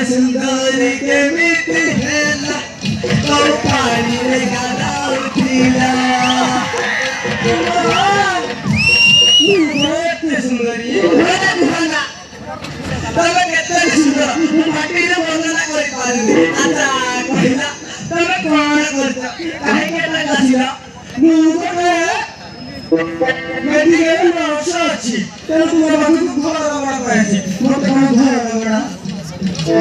सुंदरी के मिट्टी है ना तो पानी में गाना उठीला सुंदरी ना तबे केते सुंदर माटी रे वर्णना करि पारनी अच्छा कहिला तबे कोन करछ काहे केटा गासिला मुगरे मेडिकल नर्स अछि तेनु तुम बाबू को घर बड़ा पाइछि मोर कोन घर बड़ा ओ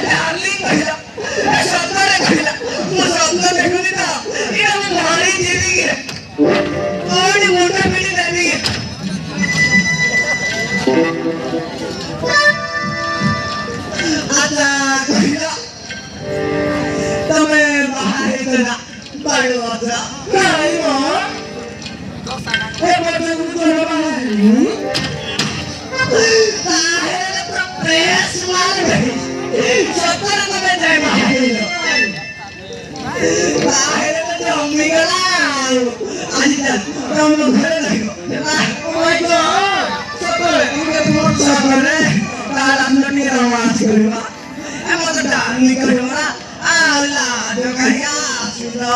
डार्लिंग कहिला सतरे कहिला मो सतरे देखुनी ना ये हम भारी जीवी के कोडी मोटा मिली देनी आता कहिला तमे बाहर इतना बाड़ो आता नहीं हो ए बच्चे को तो बाहर प्रेस मार गई सत्तर में जाए बाहर तो जम्मी गला आज तक हम घर नहीं ओ माय गॉड सत्तर इनके बहुत सफर है तार अंदर नहीं रोमांस करूंगा ए मत डांस करूंगा अल्लाह जो कहिया सुनो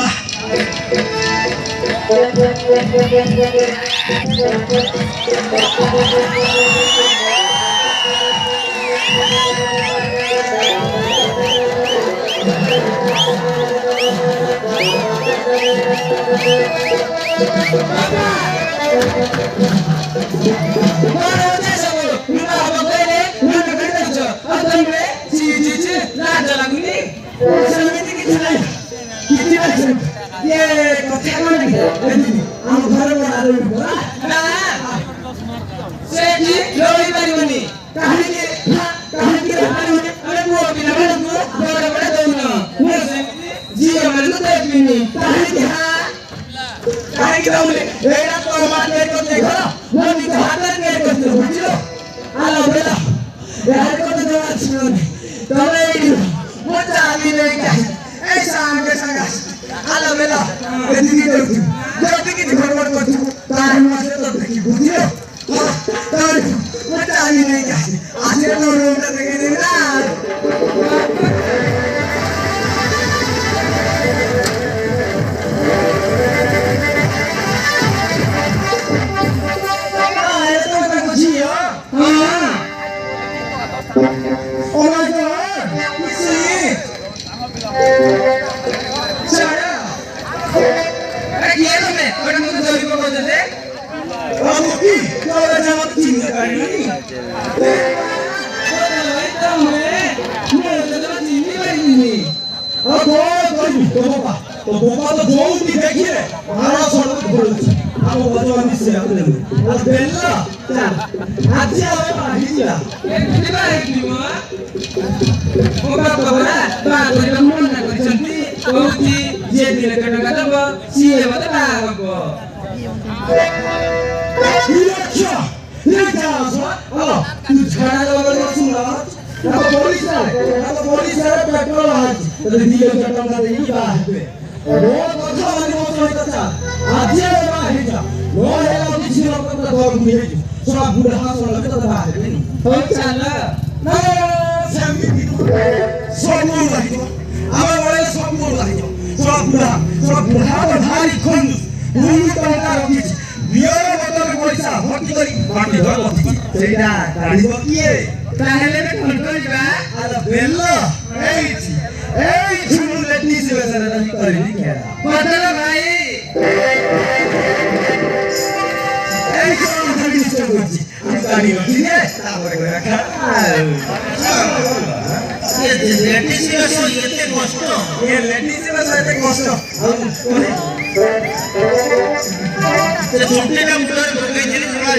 ସେ ଛୁଟିଟା ମୁଣ୍ଡରେ ପକେଇଥିଲି ଜମା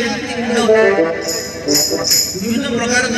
ବିଭିନ୍ନ ପ୍ରକାର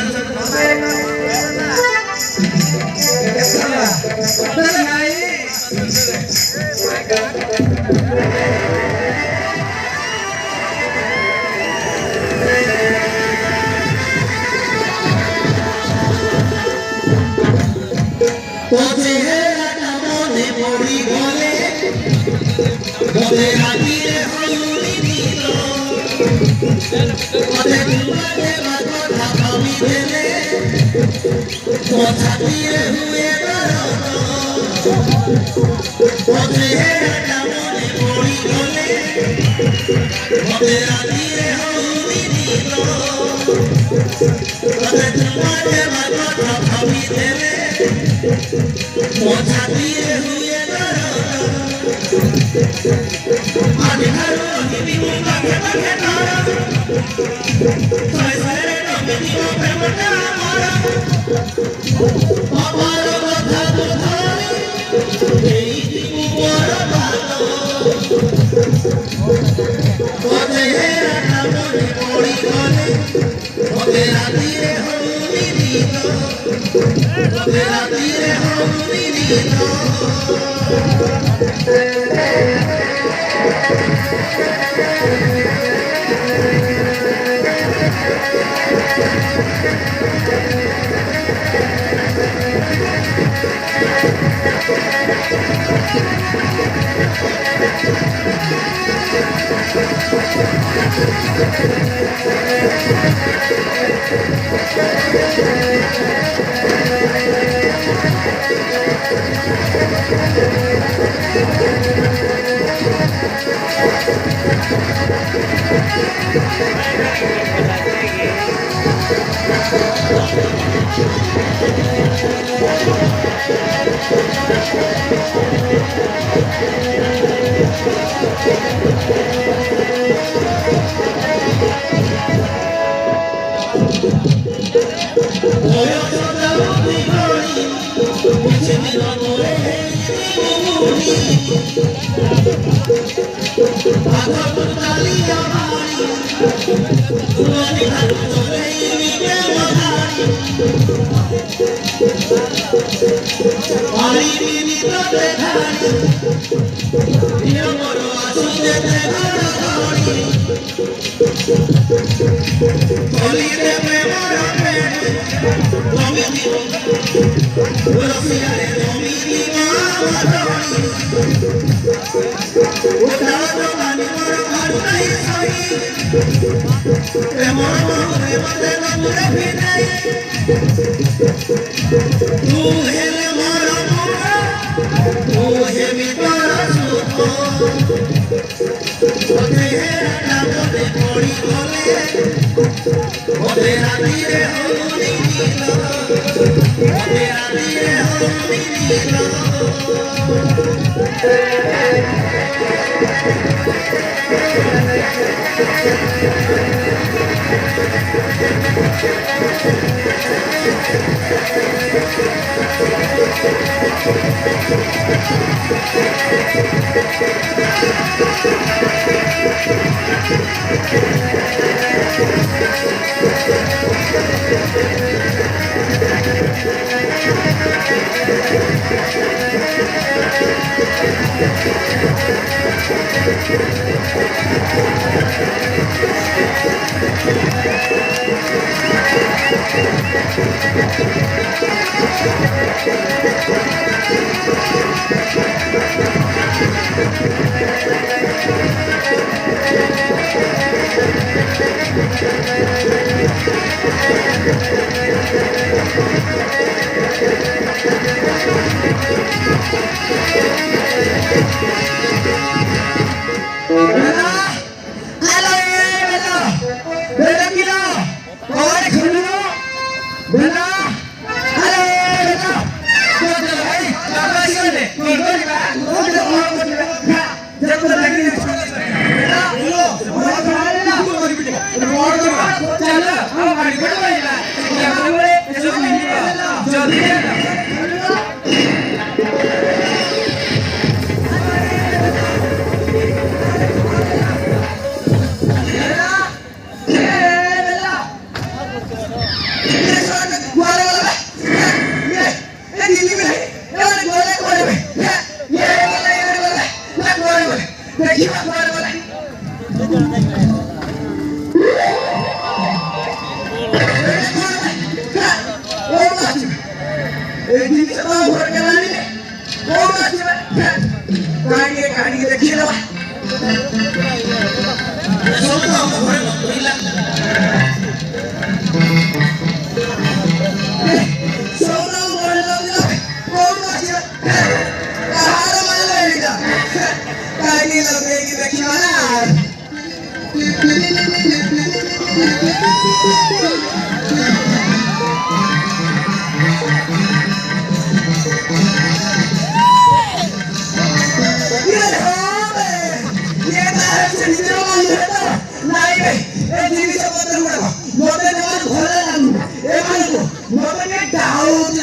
Mother get down,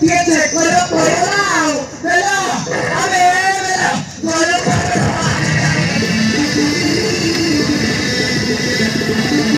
get